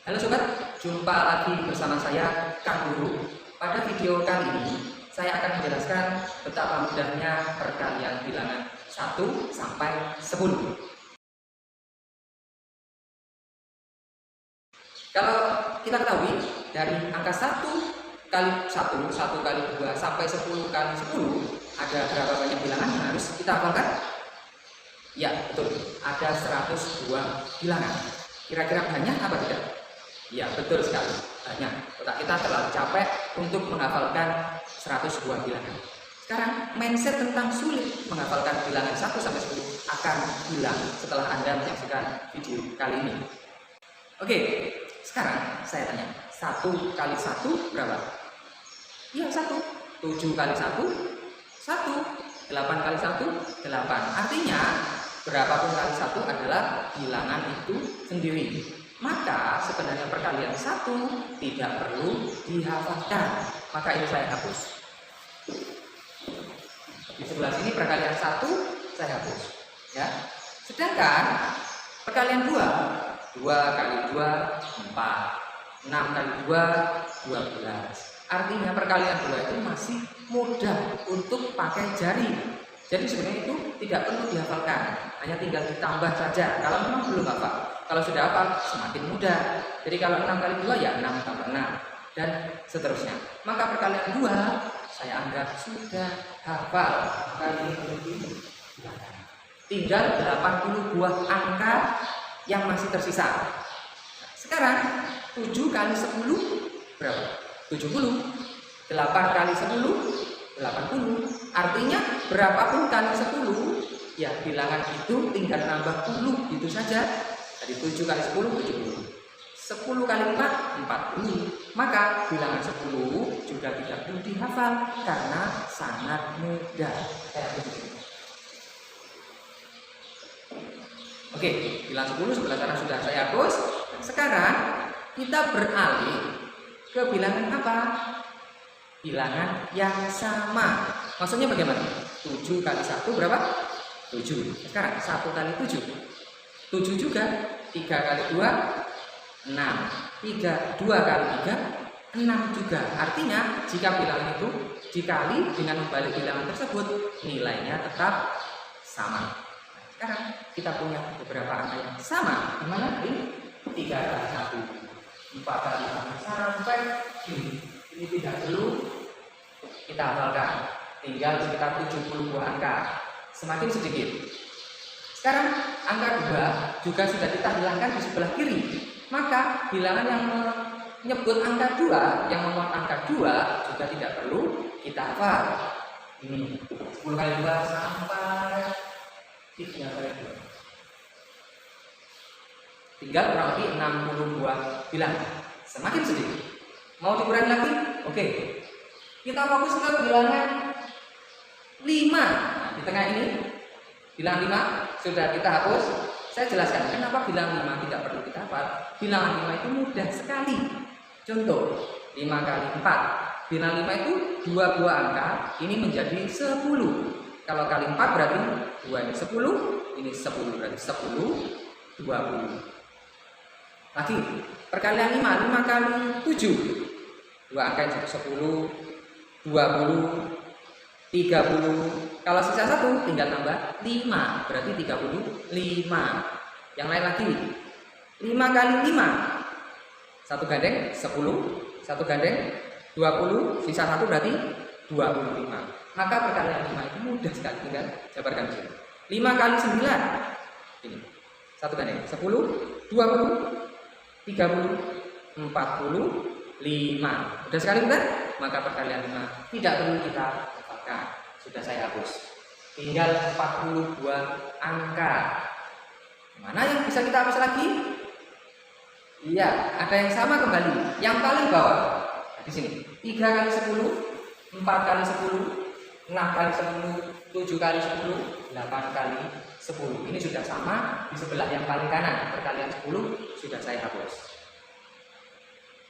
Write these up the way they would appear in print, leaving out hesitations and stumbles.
Halo sobat, jumpa lagi bersama saya Kang Guru. Pada video kali ini saya akan menjelaskan betapa mudahnya perkalian bilangan 1 sampai 10. Kalau kita ketahui dari angka 1 kali 1, 1 kali 2 sampai 10 kali 10, ada berapa banyak bilangan yang harus kita hafalkan? Ya, betul. Ada 102 bilangan. Kira-kira banyak apa tidak? Ya, betul sekali. Banyak. Otak kita terlalu capek untuk menghafalkan 102 bilangan. Sekarang, mindset tentang sulit menghafalkan bilangan 1 sampai 10 akan hilang setelah Anda menyaksikan video kali ini. Oke, sekarang saya tanya, 1 kali 1 berapa? Ya, 1. 7 kali 1, 1. 8 kali 1, 8. Artinya, berapapun kali 1 adalah bilangan itu sendiri. Maka sebenarnya perkalian 1 tidak perlu dihafalkan. Maka ini saya hapus. Di sebelah sini perkalian 1 saya hapus. Ya. Sedangkan perkalian 2 kali 2, 4. 6 kali 2, 12. Artinya perkalian 2 itu masih mudah untuk pakai jari. Jadi sebenarnya itu tidak perlu dihafalkan, hanya tinggal ditambah saja. Kalau memang belum hafal, kalau sudah hafal semakin mudah. Jadi kalau 6 kali 2 ya 6 tambah 6 dan seterusnya. Maka perkalian 2 saya anggap sudah hafal. Tinggal 80 buah angka yang masih tersisa. Sekarang 7 kali 10 berapa? 70. 8 kali 10 80. Artinya berapapun kali 10, ya bilangan itu tinggal nambah 10 gitu saja. Tadi 7 kali 10 70. 10 kali 4 40. Maka bilangan 10 juga tidak perlu dihafal karena sangat mudah. Oke, bilangan 10 sebelah kanan sudah saya hapus. Sekarang kita beralih ke bilangan apa? Bilangan yang sama. Maksudnya bagaimana? 7 kali 1 berapa? 7. Sekarang 1 kali 7 7 juga. 3 kali 2 6. 2 kali 3 6 juga. Artinya jika bilangan itu dikali dengan membalik bilangan tersebut, nilainya tetap sama. Sekarang kita punya beberapa angka yang sama. Gimana? Ini 3 kali 1, 4 kali 1 sampai ini tidak perlu kita hafalkan, tinggal sekitar 70 buah angka, semakin sedikit. Sekarang angka 2 juga sudah kita hilangkan di sebelah kiri. Maka bilangan yang menyebut angka 2, yang memuat angka 2 juga tidak perlu kita hafal. Ini 10 kali 2 sampai 3 kali 2. Tinggal kurang lebih 60 buah bilangan, semakin sedikit. Mau dikurangi lagi? Oke. Kita fokus ke bilangan 5. Nah, di tengah ini bilangan 5 sudah kita hapus. Saya jelaskan kenapa bilangan 5 tidak perlu kita hafal. Bilangan 5 itu mudah sekali. Contoh, 5 kali 4. Bilangan 5 itu 2 buah angka, ini menjadi 10. Kalau kali 4 berarti 2 ini 10, ini 10 berarti 10, 20. Lagi, perkalian 5 kali 7. 2 angka jadi 10, 20, 30. Kalau sisa 1 tinggal tambah 5, berarti 35. Yang lain lagi, 5 kali 5. 1 gandeng 10, 1 gandeng 20, sisa 1 berarti 25. Maka perkalian 5 itu mudah sekali, tinggal jabarkan di sini. 5 kali 9. Ini. 1 gandeng 10, 20, 30, 40, 5. Sudah sekali bukan? Maka perkalian 5 tidak perlu kita hafalkan. Sudah saya hapus. Tinggal 40 buah angka. Mana yang bisa kita hapus lagi? Iya, ada yang sama kembali. Yang paling bawah. Nah, di sini. 3 kali 10, 4 kali 10, 6 kali 10, 7 kali 10, 8 kali 10. Ini sudah sama di sebelah yang paling kanan. Perkalian 10 sudah saya hapus.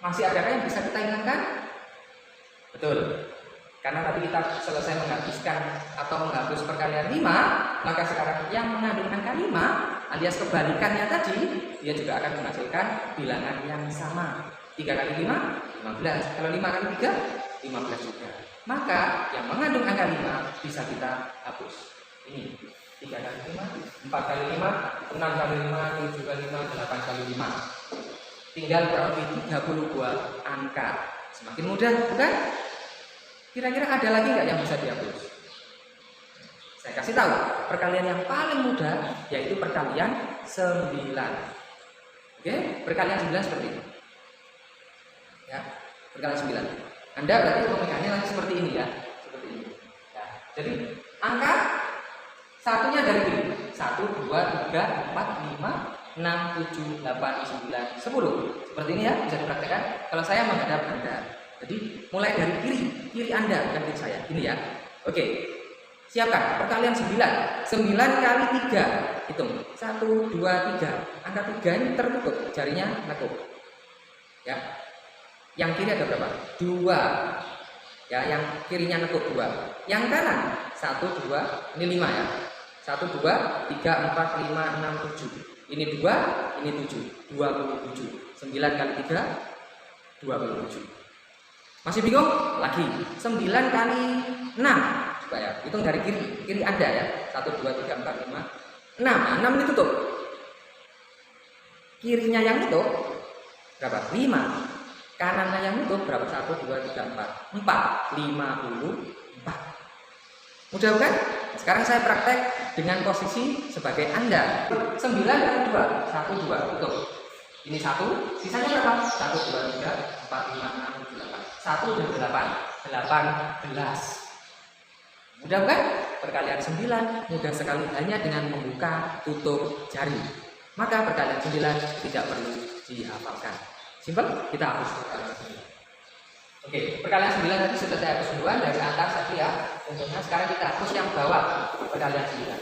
Masih adakah yang bisa kita ingatkan? Betul. Karena tadi kita selesai menghabiskan atau menghapus perkalian 5, maka sekarang yang mengandung angka 5 alias kebalikannya tadi, dia juga akan menghasilkan bilangan yang sama. 3 kali 5, 15. Kalau 5 kali 3, 15 juga. Maka yang mengandung angka 5 bisa kita hapus. Ini 3 kali 5, 4 kali 5, 6 kali 5, 7 kali 5, 8 kali 5. Tinggal kurang lebih 32 angka. Semakin mudah, bukan? Kira-kira ada lagi nggak yang bisa dihapus? Saya kasih tahu, perkalian yang paling mudah yaitu perkalian 9. Oke, perkalian 9 seperti ini. Ya, perkalian 9. Anda berarti memegangnya nanti seperti ini ya, seperti ini. Ya, jadi angka satunya dari ini 1, 2, 3, 4, 5, 6, 7, 8, 9, 10. Seperti ini ya, bisa dipraktekkan. Kalau saya menghadap Anda, jadi mulai dari kiri Anda bukan kiri saya. Ini ya. Oke. Siapkan perkalian 9. 9 kali 3. Hitung. 1, 2, 3. Angka 3 ini tertutup, jarinya nekuk. Ya. Yang kiri ada berapa? 2. Ya, yang kirinya nekuk 2. Yang kanan 1, 2, ini 5 ya. 1, 2, 3, 4, 5, 6, 7. Ini 2, ini 7. 27. 9 kali 3, 27. Masih bingung? Lagi. 9 kali 6. Coba ya, hitung dari kiri Anda ya. 1, 2, 3, 4, 5, 6. 6 ini tutup. Kirinya yang tutup berapa? 5. Kanannya yang tutup berapa? 1, 2, 3, 4. 4. 54. Mudah bukan? Sekarang saya praktek dengan posisi sebagai Anda. 9 kali 2. 1, 2. Tutup. Ini 1. Sisanya berapa? 1, 2, 3, 4, 5, 6, 7, 8. 1 dan 8. 18. Mudah bukan? Perkalian 9 mudah sekali hanya dengan membuka tutup jari. Maka perkalian 9 tidak perlu dihafalkan. Simpel, kita hapus perkalian 9. Oke, perkalian 9 tadi sudah saya hapus duluan dari atas tadi ya. Contohnya sekarang kita hapus yang bawah perkalian 9.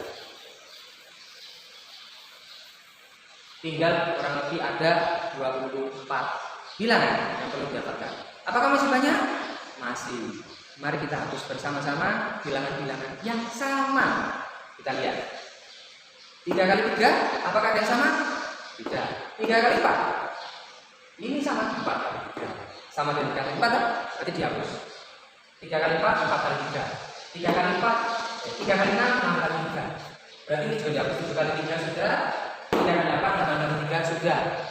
Tinggal kurang lebih ada 24 bilangan yang perlu dihafalkan. Apakah masih banyak? Masih. Mari kita hapus bersama-sama bilangan-bilangan yang sama. Kita lihat. 3 kali 3, apakah ada yang sama? Tidak. 3 kali 4. Ini sama 4 kali 3. Sama dengan 3 kali 4, berarti dihapus. 3 kali 4, 4 kali 3. 3 kali 4, 3 kali 6, 6 kali 3. Berarti ini juga dihapus. 7 kali 3 sudah. 3 kali 8, 8 kali 3 sudah.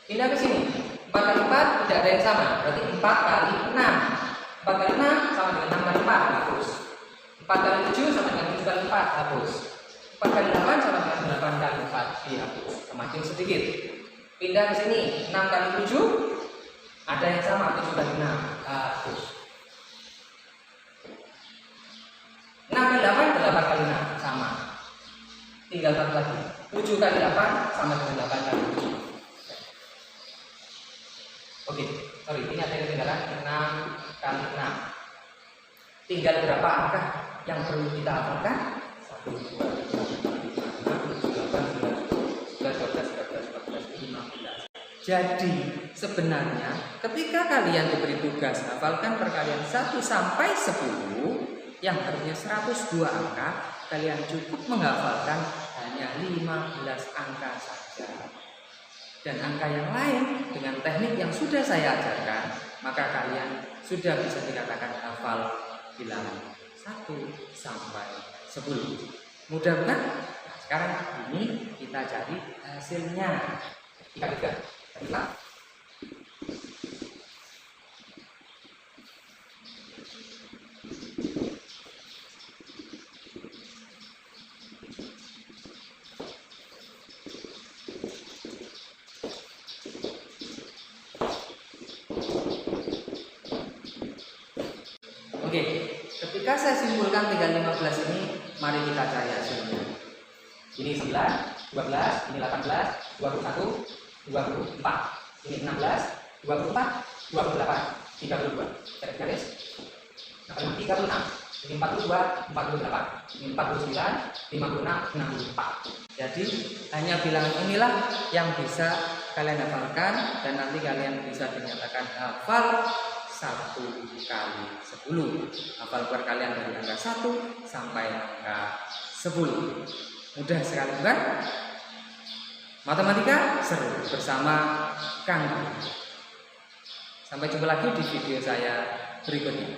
Pindah ke sini. 4 kali 4 tidak ada yang sama. Berarti 4 kali 6. 4 kali 6 sama dengan 6 kali 4, hapus. 4 kali 7 sama dengan 7 kali 4, hapus. 4 kali 8 sama dengan 8 kali 4, dihapus. Semakin sedikit. Pindah ke sini. 6 kali 7 ada yang sama, 7 kali 6, hapus. 6 kali 8, 8 kali 6, sama. Tinggal satu lagi. 7 kali 8 sama dengan 8 kali 7. Oke, sorry, ini ada yang ketinggalan 6 kali 6. Tinggal berapa angka yang perlu kita hafalkan? 1, 2, 3, 4, 5, 6, 7, 8, 9, 10, 11, 12, 13, 14, 15. Jadi sebenarnya ketika kalian diberi tugas hafalkan perkalian 1 sampai 10 yang harusnya 102 angka, kalian cukup menghafalkan hanya 15 angka saja. Dan angka yang lain dengan teknik yang sudah saya ajarkan, maka kalian sudah bisa dikatakan hafal bilangan 1 sampai 10. Mudah bukan? Nah, sekarang ini kita cari hasilnya. Kita lihat. Oke, ketika saya simpulkan tinggal 15 ini, mari kita cari hasilnya. Ini 9, 12, ini 18, 21, 24. Ini 16, 24, 28, 32. Cari garis. 36. Ini 42, 48. Ini 49, 56, 64. Jadi hanya bilangan inilah yang bisa kalian hafalkan dan nanti kalian bisa dinyatakan hafal 1 kali 10. Hafal perkalian dari angka 1 sampai angka 10. Mudah sekali bukan? Matematika seru bersama Kang Guru. Sampai jumpa lagi di video saya berikutnya.